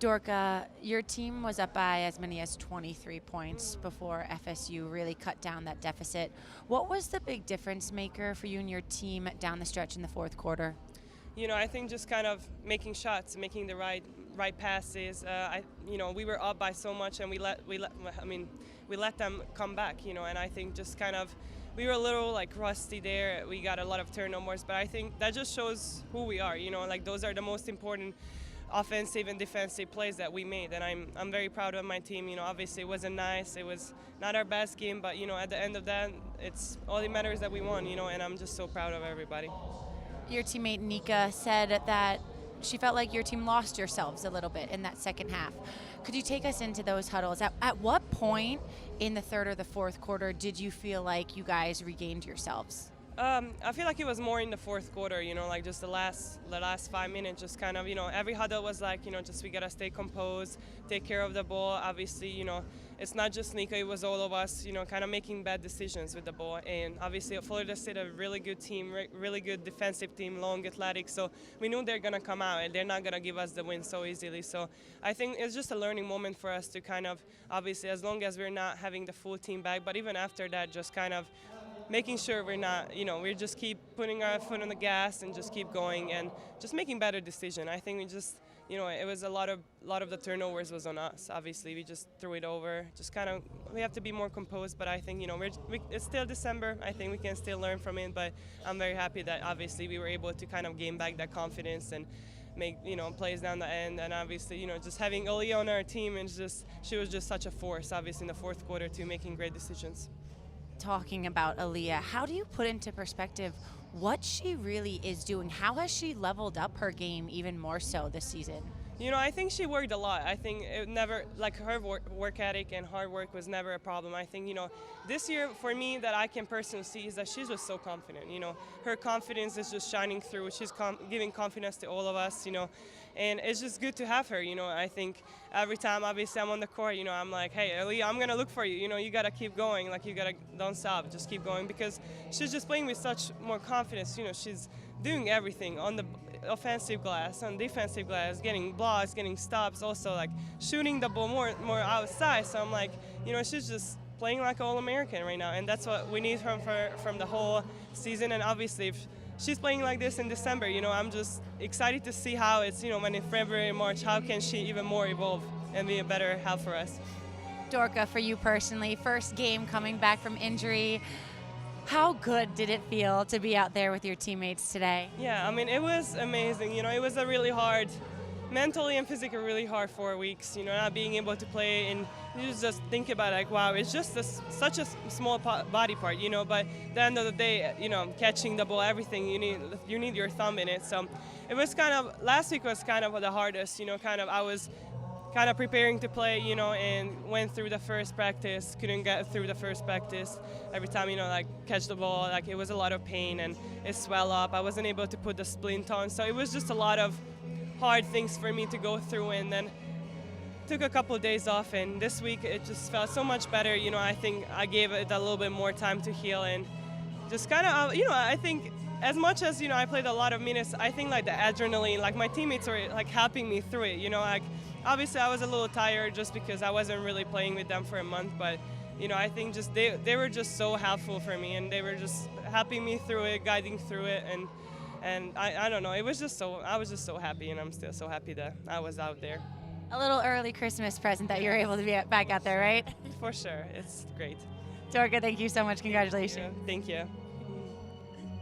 Dorka, your team was up by as many as 23 points before FSU really cut down that deficit. What was the big difference maker for you and your team down the stretch in the fourth quarter? I think just kind of making shots, making the right passes. We were up by so much, and we let them come back. And I think just kind of we were a little like rusty there. We got a lot of turnovers, but I think that just shows who we are. Those are the most important offensive and defensive plays that we made, and I'm very proud of my team. Obviously it wasn't nice. It was not our best game, but at the end of that, it's all that matters that we won. And I'm just so proud of everybody. Your teammate Nika said that she felt like your team lost yourselves a little bit in that second half. Could you take us into those huddles? At what point in the third or the fourth quarter did you feel like you guys regained yourselves? I feel like it was more in the fourth quarter, just the last 5 minutes, just kind of, every huddle was like, just we got to stay composed, take care of the ball. Obviously, it's not just Nika, it was all of us, kind of making bad decisions with the ball. And obviously, Florida State, a really good team, really good defensive team, long, athletic. So we knew they're going to come out and they're not going to give us the win so easily. So I think it's just a learning moment for us to kind of, obviously, as long as we're not having the full team back, but even after that, just kind of making sure we're not, we just keep putting our foot on the gas and just keep going and just making better decisions. I think we just, it was a lot of the turnovers was on us. Obviously, we just threw it over. Just kind of, we have to be more composed. But I think, it's still December. I think we can still learn from it. But I'm very happy that obviously we were able to kind of gain back that confidence and make plays down the end. And obviously, just having Aaliyah on our team, and she was just such a force. Obviously, in the fourth quarter too, making great decisions. Talking about Aaliyah, how do you put into perspective what she really is doing? How has she leveled up her game even more so this season? I think she worked a lot. I think it never, like her work ethic and hard work was never a problem. I think, this year for me that I can personally see is that she's just so confident. Her confidence is just shining through. She's giving confidence to all of us, and it's just good to have her. I think every time, obviously, I'm on the court, I'm like, hey, Aaliyah, I'm going to look for you. You got to keep going. Like, don't stop. Just keep going, because she's just playing with such more confidence. She's doing everything on the offensive glass, on defensive glass, getting blocks, getting stops, also like shooting the ball more outside. So I'm like, she's just playing like an All-American right now, and that's what we need from the whole season. And obviously, if she's playing like this in December, I'm just excited to see how it's, when in February and March, how can she even more evolve and be a better help for us. Dorka, for you personally, first game coming back from injury, how good did it feel to be out there with your teammates today? Yeah, it was amazing. It was a really hard, mentally and physically really hard 4 weeks, not being able to play, and you just think about like, wow, it's just such a small body part, but at the end of the day, catching the ball, everything, you need your thumb in it. So it was kind of, last week was kind of the hardest, I was kind of preparing to play, and went through the first practice, couldn't get through the first practice. Every time, catch the ball, it was a lot of pain and it swelled up. I wasn't able to put the splint on. So it was just a lot of hard things for me to go through, and then took a couple of days off, and this week it just felt so much better. I think I gave it a little bit more time to heal, and just kind of, I think as much as, I played a lot of minutes, I think the adrenaline, my teammates were helping me through it, obviously I was a little tired just because I wasn't really playing with them for a month, but I think just they were just so helpful for me, and they were just helping me through it, guiding through it, and I don't know, I was just so happy, and I'm still so happy that I was out there. A little early Christmas present that you were able to be back out there, right? For sure, it's great. Dorka, thank you so much. Congratulations. Thank you.